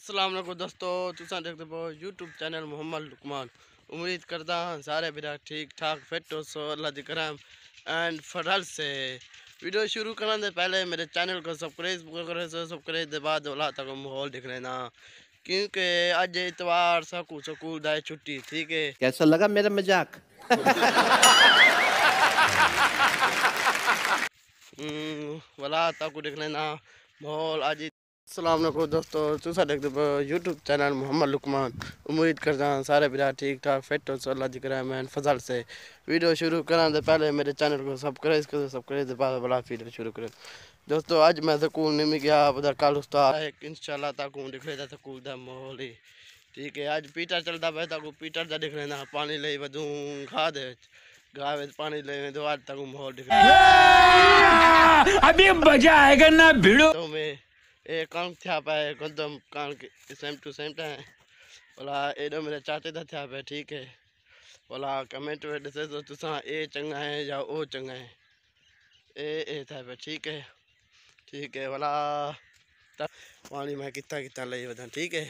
अस्सलाम वालेकुम दोस्तों, तुसा देखते हो यूट्यूब चैनल मोहम्मद लुकमान। उम्मीद करता हाँ सारे बिरा ठीक ठाक फिट हो सो अल्लाह दी करम एंड फरल से। वीडियो शुरू करने से पहले मेरे चैनल को सब्सक्राइब के बाद वाला तक माहौल दिख लेना, क्योंकि आज इतवार स्कूल दाए छुट्टी। ठीक है, कैसा लगा मेरा मजाक? वाला तक दिख लेना माहौल आज। अस्सलाम वालेकुम दोस्तों, तुसा देखते हो यूट्यूब चैनल मोहम्मद लुकमान। उम्मीद करता हूँ सारे बिरा ठीक ठाक फिट हो अल्लाह दी करम एंड फजल से। वीडियो शुरू करने से पहले मेरे चैनल को सब्सक्राइब के बाद वाला वीडियो शुरू करें। दोस्तों आज मैं स्कूल नहीं गया, बता कल उस्ताद एक इंशाल्लाह तक दिख लेता स्कूल का माहौल ही। ठीक है, आज पीटर चलता पे तक पीटर का दिख लेना, पानी ले वधू घा दे गाँव पानी ले दो आज तक माहौल दिख अभी मजा आएगा ना भिड़ो तो में ए काम थिया पाए गंदम काम के सेम टू सेम टाइम बोला एडो मेरे चाचे दा थिया पे। ठीक है, बोला कमेंट में दसे तो तुसा ए चंगा है या ओ चंगा है, ए था पे। ठीक है बोला पानी में कितना ले वधन। ठीक है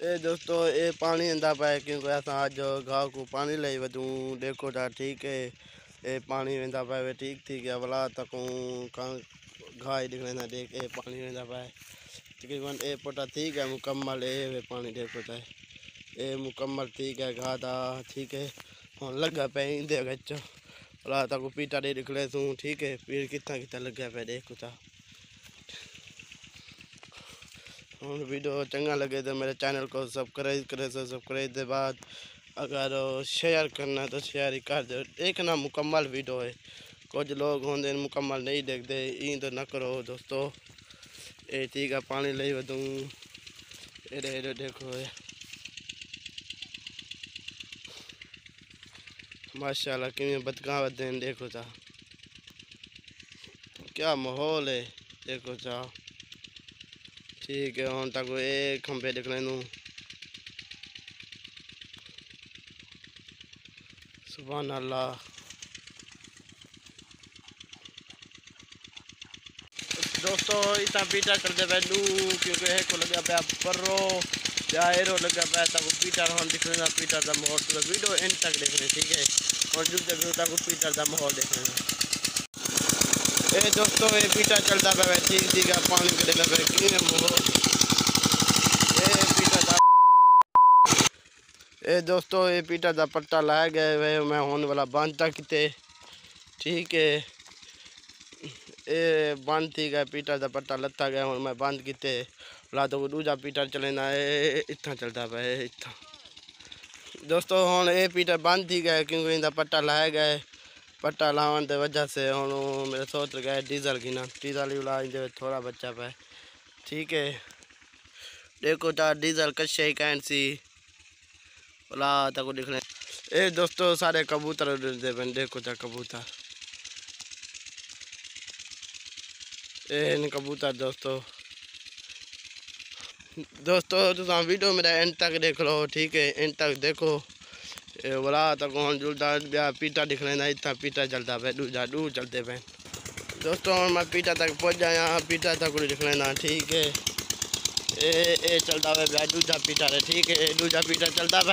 ए दोस्तों, ए पानी अंदा पाए क्योंकि असां आज गाँव को पानी ले वधूं देखो था। ठीक है, ए पानी वेंदा पाए ठीक थी गया बोला तकूं घाय दिख लेना देख ए पानी वेंदा पाए तकरीबन ए पोटा थी गया मुकम्मल। ए पानी देखो था ए मुकम्मल थी गया घा था। ठीक है, हम लगा पे इंदे गच्चो बोला तक पीटा दे दिख ले तू। ठीक है, पीड़ कितना लगा पे देखो था। हम वीडियो चंगा लगे तो मेरे चैनल को सब्सक्राइब के बाद अगर शेयर करना तो शेयर ही कर दो। देखना मुकम्मल वीडियो है, कुछ लोग होंगे मुकम्मल नहीं देखते, ई तो न करो दोस्तों। ये ठीक है, पानी ले वधूं एडे देखो है माशाल्लाह कि बदका वधन देखो था क्या माहौल है देखो था। ठीक है, हम तक एक खंबे देख लेनू सुभान अल्लाह। दोस्तों इतना पीटा चलते पे लू क्योंकि एक को लगा पे पर्रो या एरो लगा पे तक पीटर हम दिख लेना पीटर का माहौल पूरा वीडियो एंड तक देख रहे। ठीक है, और जब जब तक पीटर का माहौल देख लेना। ए दोस्तों ये पीटर चलता पे ठीक है, पानी के लगा पे कि माहौल ए दोस्तों ये पीटर का पट्टा लाया गया वे मैं होने वाला बंद तक किते। ठीक है, ए बंद थी गया पीटर का पट्टा लत्ता गया हूँ मैं बंद किते ला तो दूजा पीटर चलेना है इतना चलता पे इतना। दोस्तों हम ये पीटर बंद थी गया क्योंकि इनका पट्टा लाया गया, पट्टा लावन की वजह से हम मेरे सोच गए डीजल की ना डीजल ही ला थोड़ा बच्चा पे। ठीक है, देखो ता डीजल कश्य कैंट सी बोला तक दिख रहे। ए दोस्तों सारे कबूतर उड़ते पे देखो ता कबूतर इन कबूतर। दोस्तों तुम वीडियो मेरा एंड तक देख लो। ठीक है, एंड तक देखो बोला तक हम जुलता पीटा दिख लेना इतना पीटा चलता पे दूर चलते पे। दोस्तों मैं पीटा तक पहुँच जाया पीटा तक दिख लेना। ठीक है, ए चलता पे दूजा पीटा है। ठीक है, दूजा पीटा चलता पे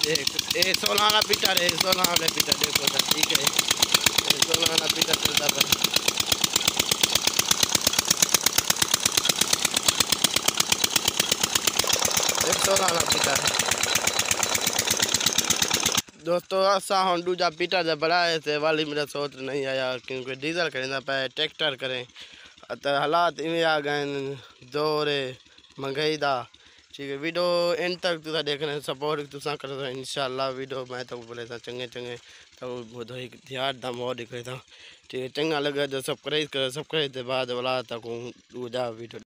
ए 16 पीटा है 16 पीटा देखो था। ठीक है, 16 पीटा चलता पे पीटा। दोस्तों असा हम दूजा पीटा जब बढ़ाए थे वाली मेरा सोच नहीं आया क्योंकि डीजल खरीदना पाए ट्रैक्टर करें तो हालात इवें आ गए दौरे महंगाई दा। ठीक है, वीडियो एंड तक तुसा देखना सपोर्ट तुसा कर दो इंशाल्लाह। वीडियो मैं तो बोले था चंगे तो बहुत ही ध्यान दा मोह दिख था। ठीक है, चंगा लगे तो सब्सक्राइब के बाद वाला तक दूजा वीडियो